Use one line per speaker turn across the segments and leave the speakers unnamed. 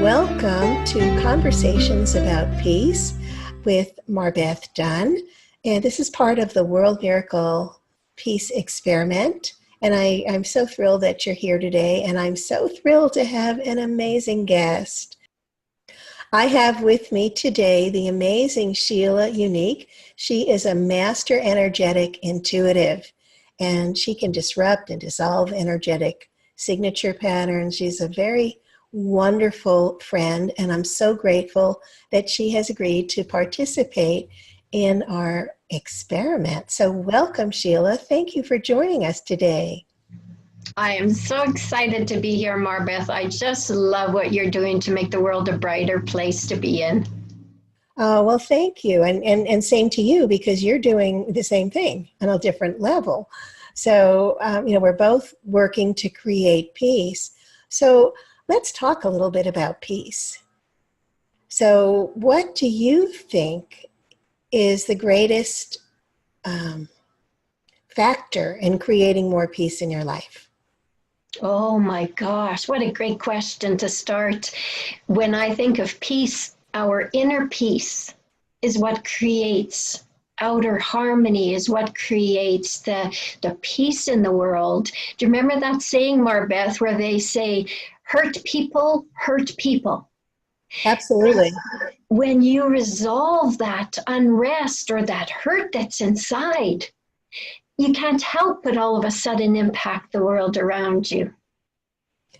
Welcome to Conversations About Peace with MarBeth Dunn. And this is part of the World Miracle Peace Experiment. And I'm so thrilled that you're here today. And I'm so thrilled to have an amazing guest. I have with me today the amazing Sheila Unique. She is a master energetic intuitive, and she can disrupt and dissolve energetic signature patterns. She's a very wonderful friend, and I'm so grateful that she has agreed to participate in our experiment. So welcome, Sheila. Thank you for joining us today.
I am so excited to be here, MarBeth. I just love what you're doing to make the world a brighter place to be in.
Oh, well, thank you. And same to you, because you're doing the same thing on a different level. So, we're both working to create peace. So let's talk a little bit about peace. So what do you think is the greatest factor in creating more peace in your life?
Oh my gosh, what a great question to start. When I think of peace, our inner peace is what creates outer harmony, is what creates the peace in the world. Do you remember that saying, MarBeth, where they say, hurt people hurt people?
Absolutely.
When you resolve that unrest or that hurt that's inside, you can't help but all of a sudden impact the world around you.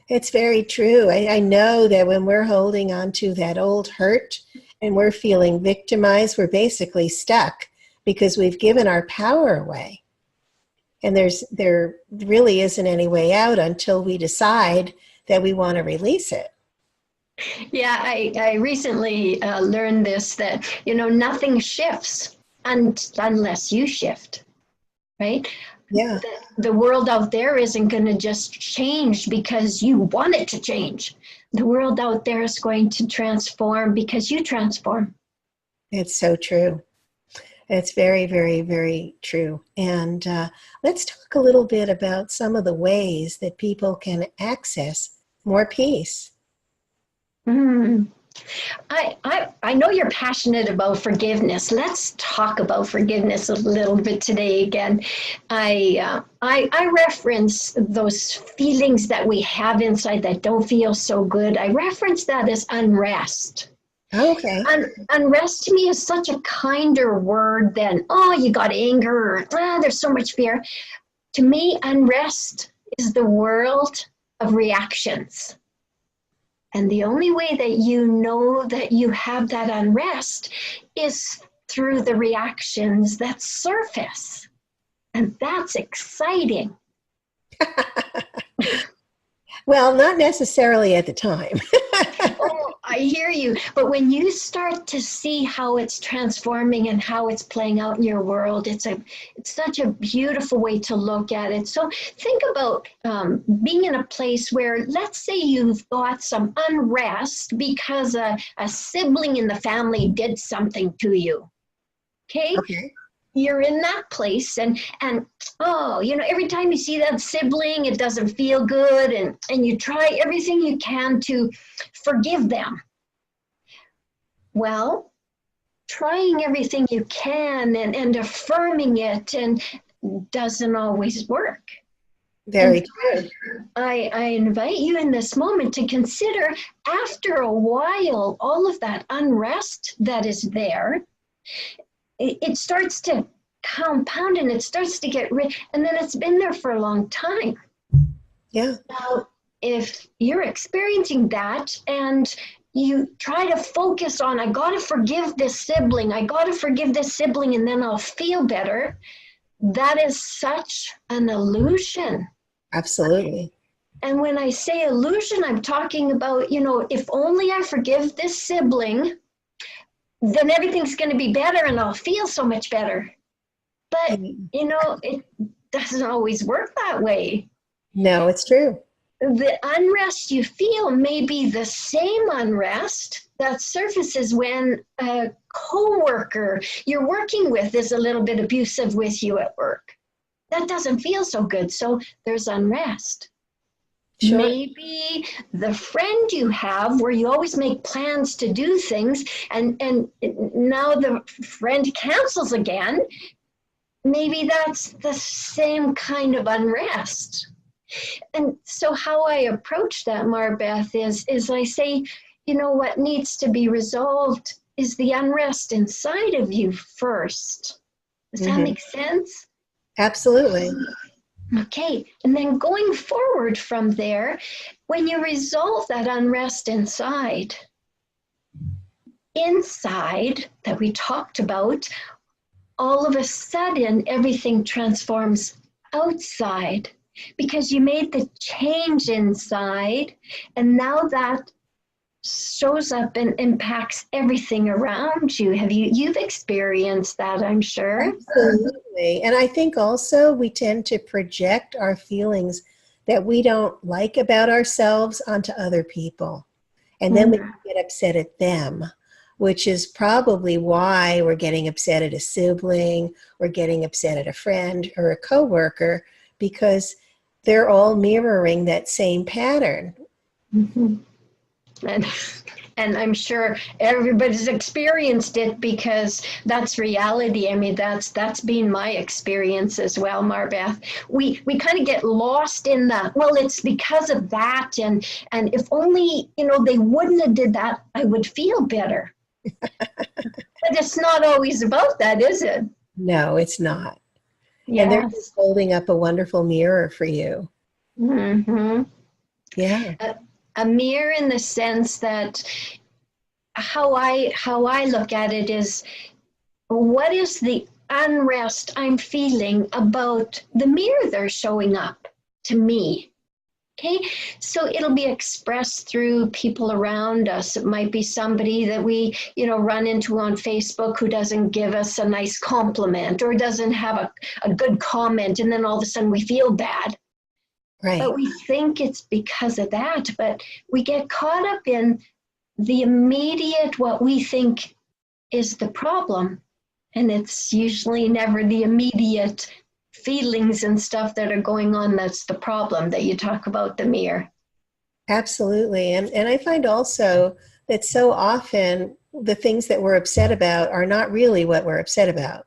It's very true. I know that when we're holding on to that old hurt and we're feeling victimized, we're basically stuck because we've given our power away. And there really isn't any way out until we decide that we want to release it.
Yeah, I recently learned this, that, nothing shifts unless you shift, right?
Yeah.
The world out there isn't going to just change because you want it to change. The world out there is going to transform because you transform.
It's so true. It's very, very, very true. And let's talk a little bit about some of the ways that people can access more peace.
I know you're passionate about forgiveness. Let's talk about forgiveness a little bit today again. I reference those feelings that we have inside that don't feel so good. I reference that as unrest.
Okay.
Unrest to me is such a kinder word than, you got anger, or there's so much fear. To me, unrest is the world of reactions. And the only way that you know that you have that unrest is through the reactions that surface. And that's exciting.
Well, not necessarily at the time.
Oh, I hear you. But when you start to see how it's transforming and how it's playing out in your world, it's such a beautiful way to look at it. So think about being in a place where, let's say you've got some unrest because a sibling in the family did something to you. Okay? You're in that place and every time you see that sibling, it doesn't feel good, and you try everything you can to forgive them. Well, trying everything you can and affirming it and doesn't always work.
Very true.
I invite you in this moment to consider, after a while, all of that unrest that is there, it starts to compound and it starts to get rid, and then it's been there for a long time.
Yeah.
Now, if you're experiencing that and you try to focus on, I got to forgive this sibling, and then I'll feel better, that is such an illusion.
Absolutely.
And when I say illusion, I'm talking about, if only I forgive this sibling, then everything's going to be better and I'll feel so much better. But, it doesn't always work that way.
No, it's true.
The unrest you feel may be the same unrest that surfaces when a coworker you're working with is a little bit abusive with you at work. That doesn't feel so good, so there's unrest.
Sure.
Maybe the friend you have where you always make plans to do things and now the friend cancels again. Maybe that's the same kind of unrest. And so how I approach that, MarBeth, is I say, you know, what needs to be resolved is the unrest inside of you first. Does that make sense?
Absolutely.
Okay, and then going forward from there, when you resolve that unrest inside that we talked about, all of a sudden everything transforms outside because you made the change inside, and now that shows up and impacts everything around you. You've experienced that, I'm sure.
Absolutely. And I think also we tend to project our feelings that we don't like about ourselves onto other people. And then we get upset at them, which is probably why we're getting upset at a sibling or getting upset at a friend or a coworker, because they're all mirroring that same pattern.
And I'm sure everybody's experienced it because that's reality. I mean, that's been my experience as well, MarBeth. We kind of get lost in the, well, it's because of that, and if only, you know, they wouldn't have did that, I would feel better. But it's not always about that, is it?
No, it's not.
Yes.
And they're just holding up a wonderful mirror for you. Yeah.
A mirror in the sense that how I look at it is, what is the unrest I'm feeling about the mirror they're showing up to me? Okay, so it'll be expressed through people around us. It might be somebody that we, you know, run into on Facebook who doesn't give us a nice compliment or doesn't have a good comment, and then all of a sudden we feel bad.
Right.
But we think it's because of that, but we get caught up in the immediate, what we think is the problem. And it's usually never the immediate feelings and stuff that are going on that's the problem that you talk about, the mirror.
Absolutely. And I find also that so often the things that we're upset about are not really what we're upset about.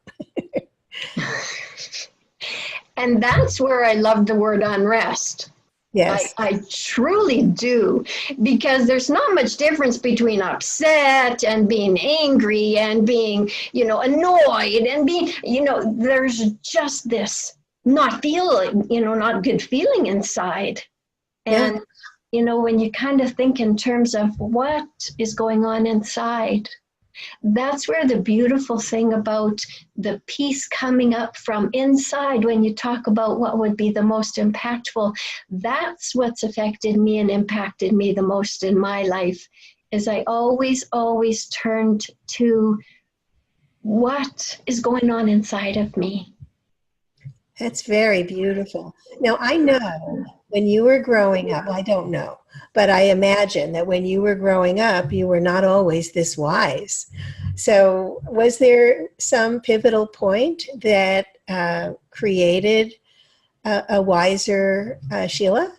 And that's where I love the word unrest.
Yes.
I truly do, because there's not much difference between upset and being angry and being, you know, annoyed and being, you know, there's just this not feeling, you know, not good feeling inside. And, you know, when you kind of think in terms of what is going on inside, that's where the beautiful thing about the peace coming up from inside, when you talk about what would be the most impactful, that's what's affected me and impacted me the most in my life, is I always turned to what is going on inside of me.
That's very beautiful. Now, I know when you were growing up, well, I don't know, but I imagine that when you were growing up, you were not always this wise. So was there some pivotal point that created a wiser Sheila?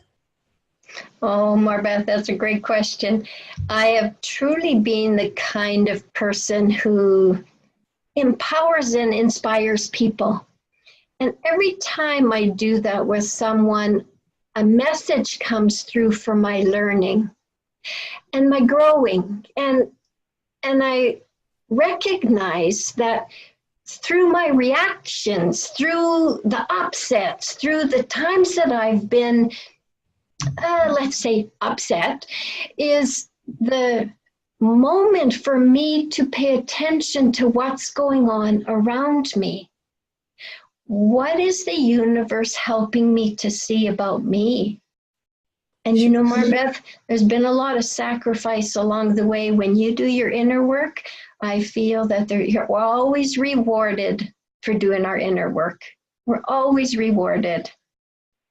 Oh, MarBeth, that's a great question. I have truly been the kind of person who empowers and inspires people. And every time I do that with someone, a message comes through for my learning and my growing. And I recognize that through my reactions, through the upsets, through the times that I've been, let's say, upset, is the moment for me to pay attention to what's going on around me. What is the universe helping me to see about me? And you know, MarBeth, there's been a lot of sacrifice along the way. When you do your inner work, I feel that we're always rewarded for doing our inner work. We're always rewarded.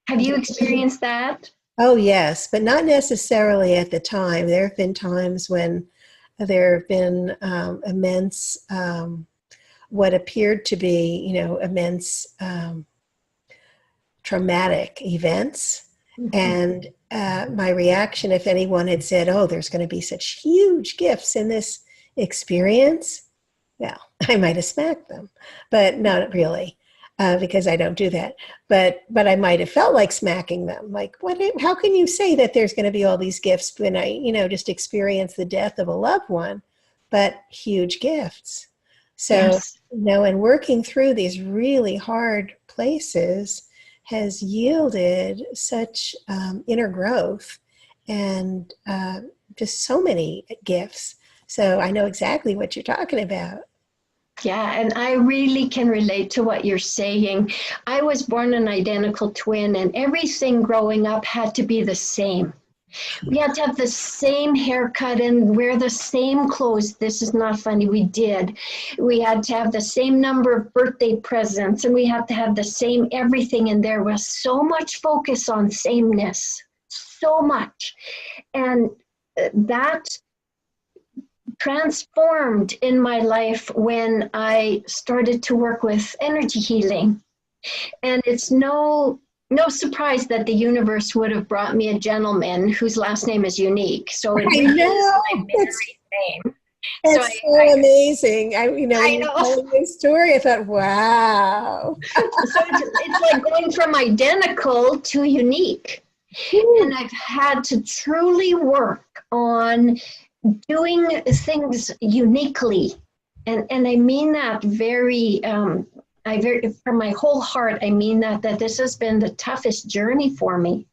Have you experienced that?
Oh, yes, but not necessarily at the time. There have been times when there have been immense what appeared to be, you know, immense traumatic events. And my reaction, if anyone had said, oh, there's going to be such huge gifts in this experience, well, I might have smacked them, but not really, because I don't do that. But I might have felt like smacking them. Like, what? How can you say that there's going to be all these gifts when I, just experienced the death of a loved one, but huge gifts. So,
Yes.
and working through these really hard places has yielded such inner growth and just so many gifts. So I know exactly what you're talking about.
Yeah, and I really can relate to what you're saying. I was born an identical twin, and everything growing up had to be the same. We had to have the same haircut and wear the same clothes. This is not funny. We did. We had to have the same number of birthday presents, and we had to have the same everything. And there was so much focus on sameness, so much. And that transformed in my life when I started to work with energy healing. And it's no surprise that the universe would have brought me a gentleman whose last name is unique. So it really is my married name.
That's so amazing. When
I
you
know.
told this story, I thought, wow.
So it's like going from identical to unique. And I've had to truly work on doing things uniquely. And I mean that from my whole heart, I mean that this has been the toughest journey for me.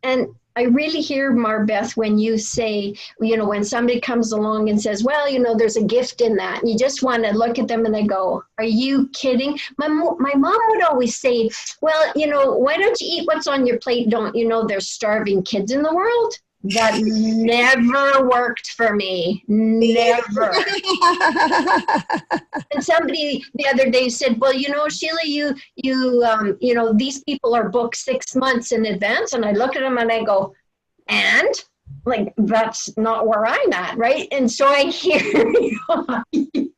And I really hear, MarBeth, when you say, when somebody comes along and says, well, there's a gift in that, and you just want to look at them and they go, are you kidding? My mom would always say, well, why don't you eat what's on your plate? Don't you know there's starving kids in the world? That never worked for me. Never. And somebody the other day said, well, Sheila, you these people are booked 6 months in advance. And I look at them and I go, and like, that's not where I'm at. Right. And so I hear you. The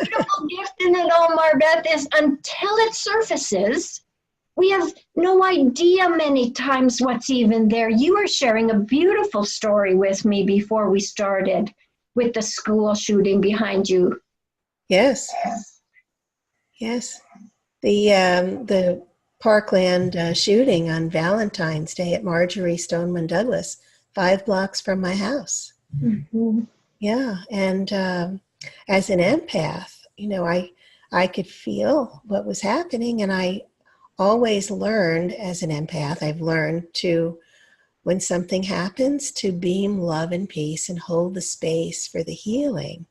beautiful gift in it all, MarBeth, is until it surfaces, we have no idea many times what's even there. You were sharing a beautiful story with me before we started with the school shooting behind you.
Yes. Yes. The Parkland shooting on Valentine's Day at Marjorie Stoneman Douglas, 5 blocks from my house.
Mm-hmm.
Yeah. And as an empath, I could feel what was happening, and I always learned as an empath, I've learned to, when something happens, to beam love and peace and hold the space for the healing.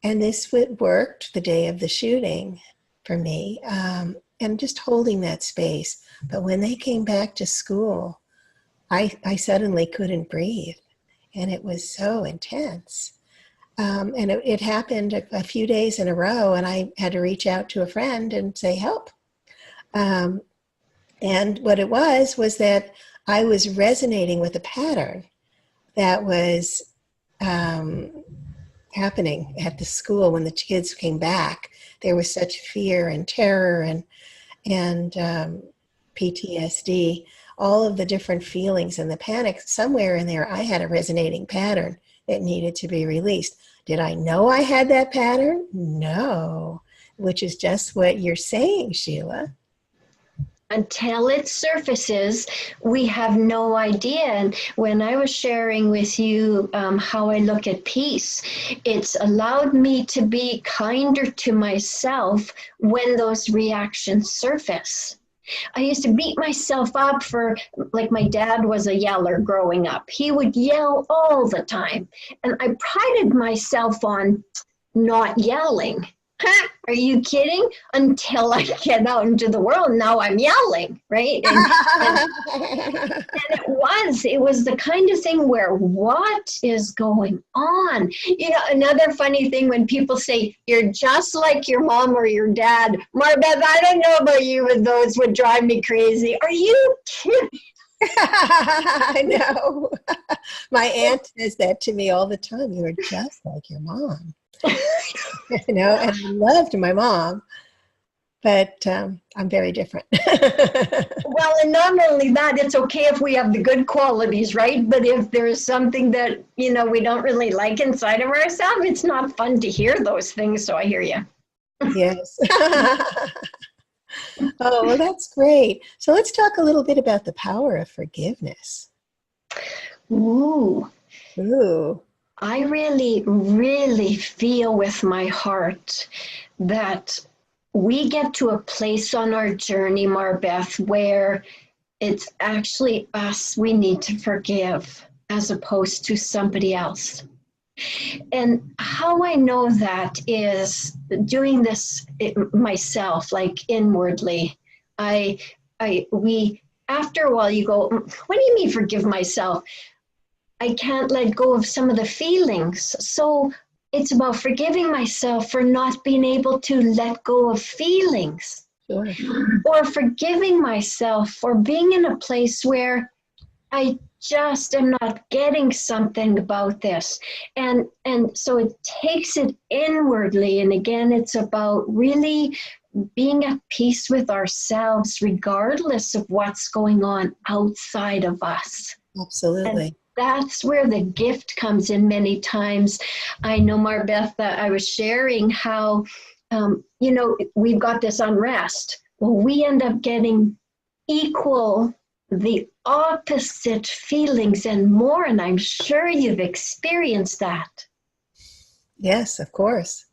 And this worked the day of the shooting for me, and just holding that space. But when they came back to school, I suddenly couldn't breathe, and it was so intense. And it happened a few days in a row, and I had to reach out to a friend and say, help. And what it was that I was resonating with a pattern that was happening at the school when the kids came back. There was such fear and terror and PTSD, all of the different feelings and the panic. Somewhere in there, I had a resonating pattern that needed to be released. Did I know I had that pattern? No, which is just what you're saying, Sheila.
Until it surfaces, we have no idea. And when I was sharing with you how I look at peace, it's allowed me to be kinder to myself when those reactions surface. I used to beat myself up for, like, my dad was a yeller growing up. He would yell all the time. And I prided myself on not yelling. Are you kidding? Until I get out into the world, now I'm yelling, right? And it was the kind of thing where, what is going on? Another funny thing when people say, you're just like your mom or your dad. MarBeth, I don't know about you, but those would drive me crazy. Are you kidding?
I know. My aunt says that to me all the time. You are just like your mom. And I loved my mom, but I'm very different.
Well, and not only that, it's okay if we have the good qualities, right? But if there's something that, we don't really like inside of ourselves, it's not fun to hear those things. So I hear you.
Yes. Oh, well, that's great. So let's talk a little bit about the power of forgiveness.
Ooh.
Ooh.
I really, really feel with my heart that we get to a place on our journey, MarBeth, where it's actually us we need to forgive as opposed to somebody else. And how I know that is doing this myself, like inwardly. We after a while you go, what do you mean forgive myself? I can't let go of some of the feelings. So it's about forgiving myself for not being able to let go of feelings.
Sure.
Or forgiving myself for being in a place where I just am not getting something about this. And so it takes it inwardly. And again, it's about really being at peace with ourselves, regardless of what's going on outside of us.
Absolutely.
And that's where the gift comes in many times. I know, MarBeth, that I was sharing how, we've got this unrest. Well, we end up getting the opposite feelings and more, and I'm sure you've experienced that.
Yes, of course.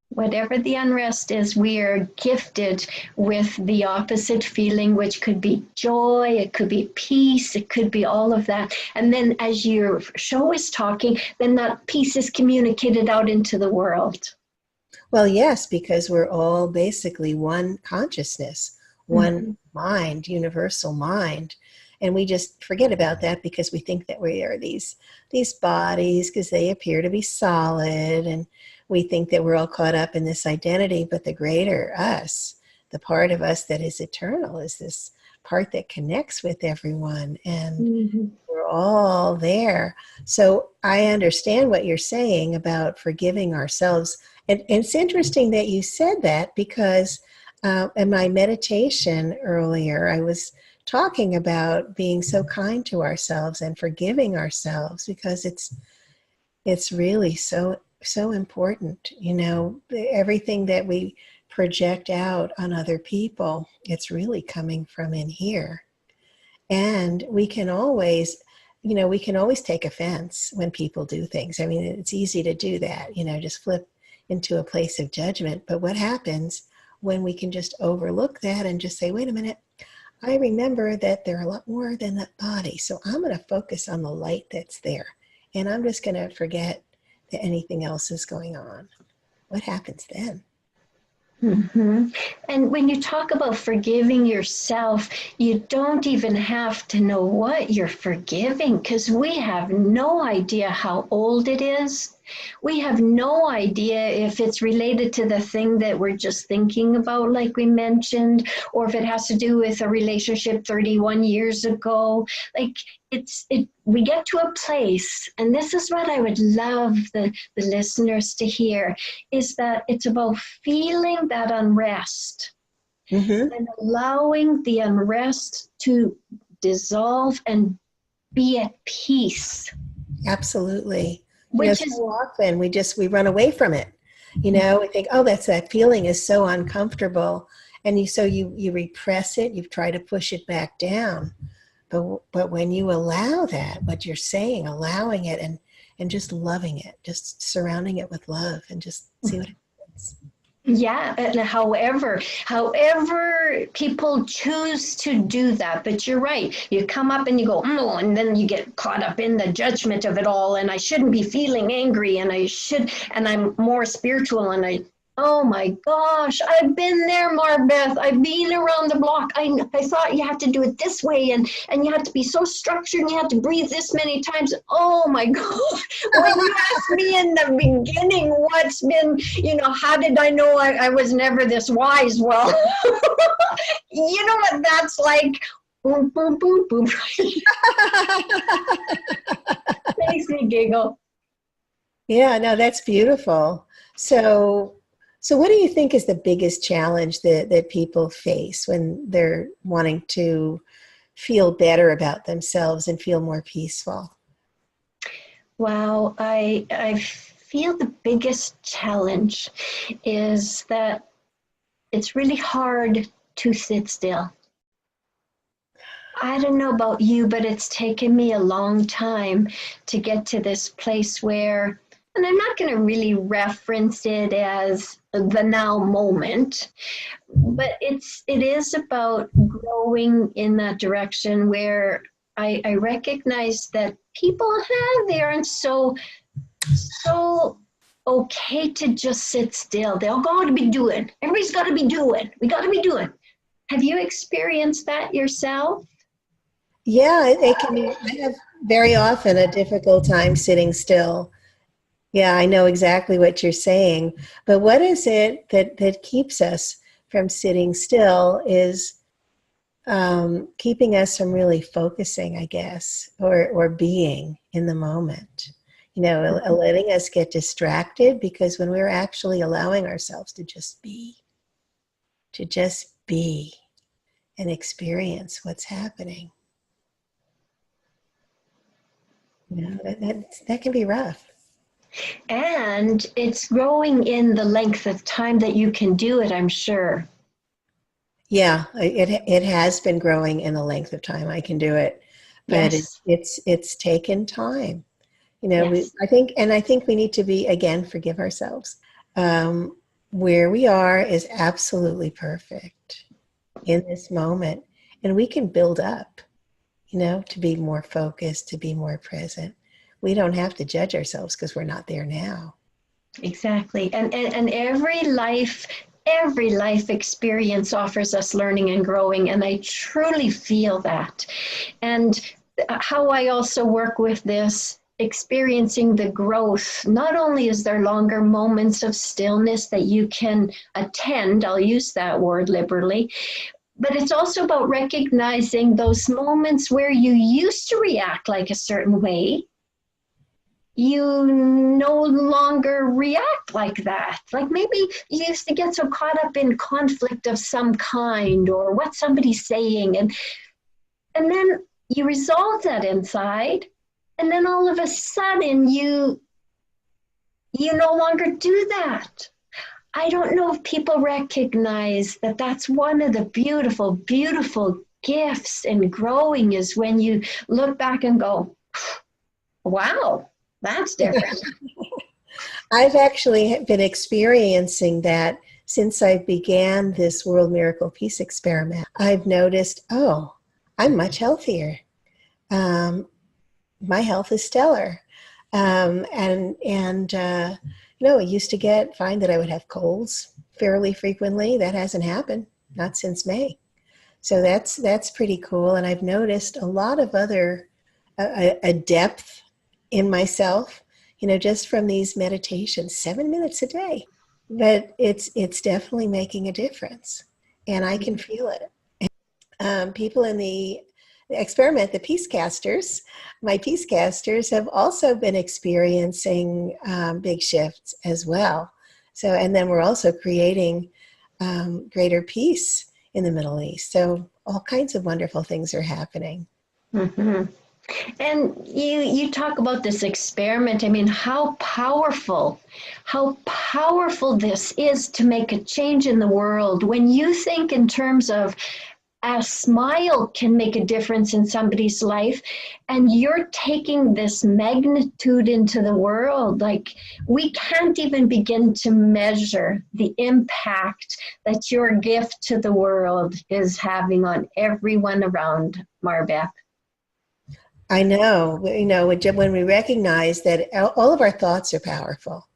Whatever the unrest is, we are gifted with the opposite feeling, which could be joy, it could be peace, it could be all of that. And then as your show is talking, then that peace is communicated out into the world.
Well, yes, because we're all basically one consciousness, one mind, universal mind. And we just forget about that because we think that we are these bodies because they appear to be solid, and we think that we're all caught up in this identity. But the greater us, the part of us that is eternal, is this part that connects with everyone, and we're all there. So I understand what you're saying about forgiving ourselves. And it's interesting that you said that, because in my meditation earlier, I was talking about being so kind to ourselves and forgiving ourselves, because it's really so important. Everything that we project out on other people, it's really coming from in here. And we can always take offense when people do things. I mean, it's easy to do that, just flip into a place of judgment. But what happens when we can just overlook that and just say, wait a minute, I remember that there are a lot more than that body. So I'm going to focus on the light that's there. And I'm just going to forget that anything else is going on. What happens then?
And when you talk about forgiving yourself, you don't even have to know what you're forgiving, because we have no idea how old it is. We have no idea if it's related to the thing that we're just thinking about, like we mentioned, or if it has to do with a relationship 31 years ago. Like we get to a place, and this is what I would love the listeners to hear, is that it's about feeling that unrest and allowing the unrest to dissolve and be at peace.
Absolutely.
Which is
so often we run away from it. We think, oh, that feeling is so uncomfortable. And you repress it, you try to push it back down. But when you allow that, what you're saying, allowing it and just loving it, just surrounding it with love, and just see what happens.
Yeah, and however people choose to do that, but you're right. You come up and you go, no, and then you get caught up in the judgment of it all, and I shouldn't be feeling angry, and I'm more spiritual, and oh my gosh, I've been there, MarBeth. I've been around the block. I thought you had to do it this way, and you had to be so structured, and you had to breathe this many times. Oh my God. When you asked me in the beginning what's been, how did I know I was never this wise? Well, you know what that's like? Boom, boom, boom, boom. Makes me giggle.
Yeah, no, that's beautiful. So So what do you think is the biggest challenge that people face when they're wanting to feel better about themselves and feel more peaceful?
Wow, I feel the biggest challenge is that it's really hard to sit still. I don't know about you, but it's taken me a long time to get to this place where, and I'm not going to really reference it as the now moment, but it is about growing in that direction where I recognize that they aren't so okay to just sit still. They'll got to be doing. Everybody's got to be doing. We got to be doing. Have you experienced that yourself?
Yeah, it can be. I have very often a difficult time sitting still. Yeah, I know exactly what you're saying. But what is it that keeps us from sitting still is keeping us from really focusing, I guess, or being in the moment. You know, letting us get distracted, because when we're actually allowing ourselves to just be and experience what's happening, you know, that can be rough.
And it's growing in the length of time that you can do it, I'm sure.
Yeah, it has been growing in the length of time I can do it, but
Yes,
it's taken time. You know,
yes.
I think we need to be, again, forgive ourselves. Where we are is absolutely perfect in this moment, and we can build up, you know, to be more focused, to be more present. We don't have to judge ourselves because we're not there now.
Exactly. And every life experience offers us learning and growing. And I truly feel that. And how I also work with this, experiencing the growth, not only is there longer moments of stillness that you can attend, I'll use that word liberally, but it's also about recognizing those moments where you used to react like a certain way. You no longer react like that. Like maybe you used to get so caught up in conflict of some kind or what somebody's saying, and then you resolve that inside, and then all of a sudden you no longer do that. I don't know if people recognize that that's one of the beautiful, beautiful gifts in growing, is when you look back and go, wow, that's different.
I've actually been experiencing that since I began this World Miracle Peace Experiment. I've noticed, oh, I'm much healthier. My health is stellar. You know, I used to find that I would have colds fairly frequently. That hasn't happened, not since May. So that's pretty cool. And I've noticed a lot of other, a depth in myself, you know, just from these meditations, 7 minutes a day. But it's definitely making a difference, and I can feel it. People in the experiment, the PeaceCasters, my PeaceCasters have also been experiencing big shifts as well. So, and then we're also creating greater peace in the Middle East. So all kinds of wonderful things are happening.
Mm-hmm. And you talk about this experiment. I mean, how powerful this is to make a change in the world. When you think in terms of a smile can make a difference in somebody's life, and you're taking this magnitude into the world, like we can't even begin to measure the impact that your gift to the world is having on everyone around, MarBeth.
I know, you know, when we recognize that all of our thoughts are powerful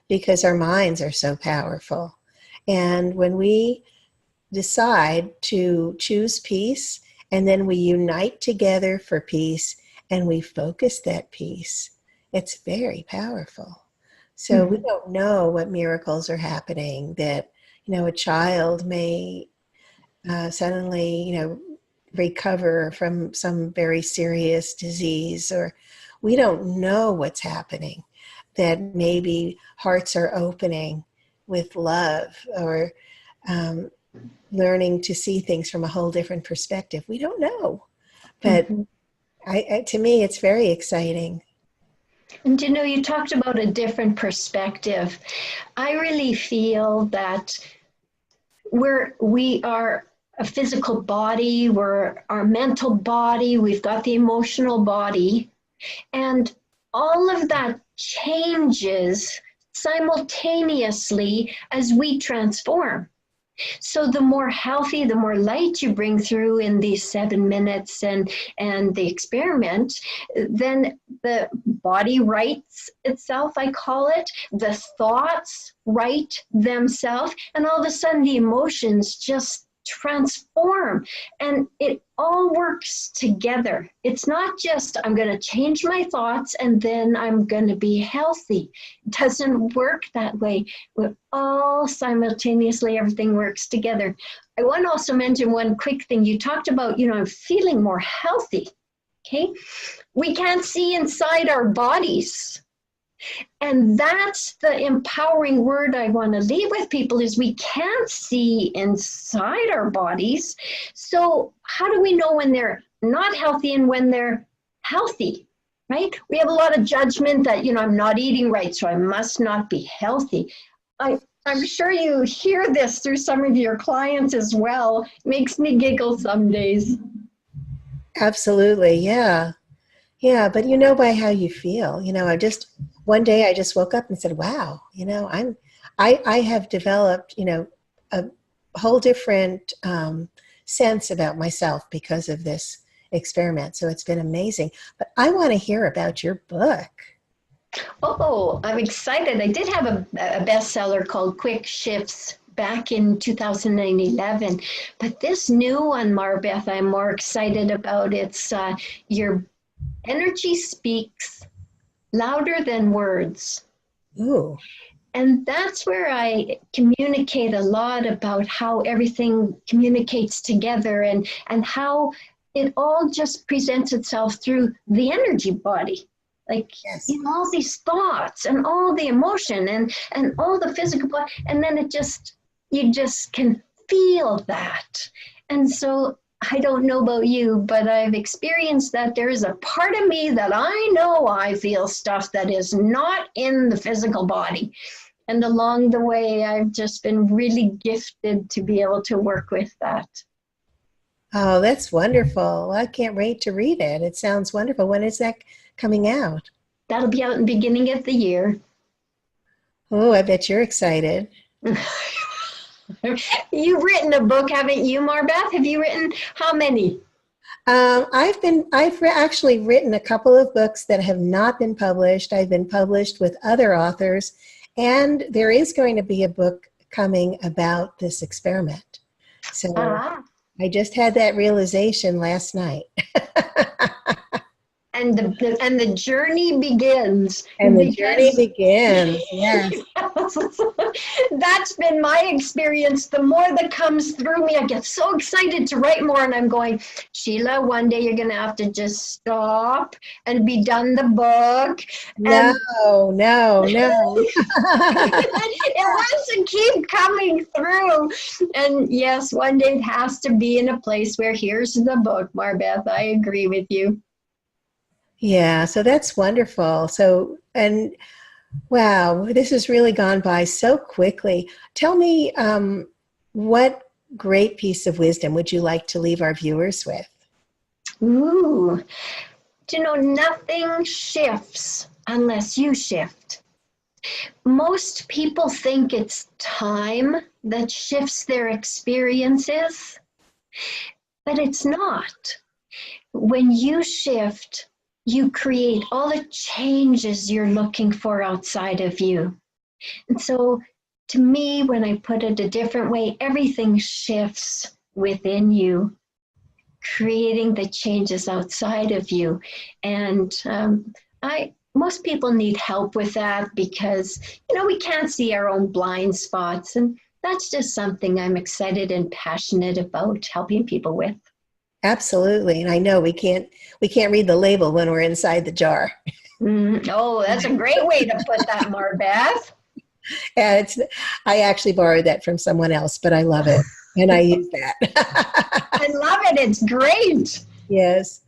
because our minds are so powerful. And when we decide to choose peace, and then we unite together for peace, and we focus that peace, it's very powerful. So we don't know what miracles are happening, that, you know, a child may suddenly, you know, recover from some very serious disease, or we don't know what's happening, that maybe hearts are opening with love, or learning to see things from a whole different perspective. We don't know, but
Mhm.
to me, it's very exciting.
And you talked about a different perspective. I really feel that we are a physical body, we're our mental body, we've got the emotional body, and all of that changes simultaneously as we transform. So the more healthy, the more light you bring through in these 7 minutes and the experiment, then the body rights itself, I call it. The thoughts right themselves, and all of a sudden the emotions just transform, and it all works together. It's not just I'm going to change my thoughts and then I'm going to be healthy. It doesn't work that way. We're all simultaneously, everything works together. I want to also mention one quick thing. You talked about, feeling more healthy. Okay. We can't see inside our bodies. And that's the empowering word I want to leave with people is we can't see inside our bodies. So how do we know when they're not healthy and when they're healthy, right? We have a lot of judgment that, I'm not eating right, so I must not be healthy. I'm sure you hear this through some of your clients as well. It makes me giggle some days.
Absolutely. Yeah. Yeah. But by how you feel, one day I just woke up and said, wow, I have developed, a whole different sense about myself because of this experiment. So it's been amazing. But I want to hear about your book.
Oh, I'm excited. I did have a bestseller called Quick Shifts back in 2011, but this new one, MarBeth, I'm more excited about. It's Your Energy Speaks Louder Than Words.
Ooh.
And that's where I communicate a lot about how everything communicates together and how it all just presents itself through the energy body. Like,
Yes.
all these thoughts and all the emotion and all the physical body, and then you just can feel that. And so I don't know about you, but I've experienced that there is a part of me that I know I feel stuff that is not in the physical body. And along the way, I've just been really gifted to be able to work with that.
Oh, that's wonderful. Well, I can't wait to read it. It sounds wonderful. When is that coming out?
That'll be out in the beginning of the year.
Oh, I bet you're excited.
You've written a book, haven't you, MarBeth? Have you written how many?
I've actually written a couple of books that have not been published. I've been published with other authors, and there is going to be a book coming about this experiment. So I just had that realization last night.
And the journey begins.
And the journey begins, yes.
That's been my experience. The more that comes through me, I get so excited to write more. And I'm going, Sheila, one day you're going to have to just stop and be done the book.
No.
It wants to keep coming through. And yes, one day it has to be in a place where here's the book, MarBeth. I agree with you.
Yeah, so that's wonderful. So, and wow, this has really gone by so quickly. Tell me, what great piece of wisdom would you like to leave our viewers with?
Ooh, nothing shifts unless you shift. Most people think it's time that shifts their experiences, but it's not. When you shift, you create all the changes you're looking for outside of you. And so to me, when I put it a different way, everything shifts within you, creating the changes outside of you. And most people need help with that because, we can't see our own blind spots. And that's just something I'm excited and passionate about helping people with.
Absolutely. And I know we can't read the label when we're inside the jar.
Oh, that's a great way to put that, MarBeth.
Yeah, I actually borrowed that from someone else, but I love it. And I use that.
I love it. It's great.
Yes.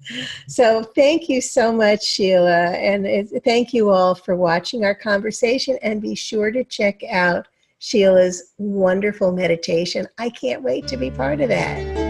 So thank you so much, Sheila. And thank you all for watching our conversation. And be sure to check out Sheila's wonderful meditation. I can't wait to be part of that.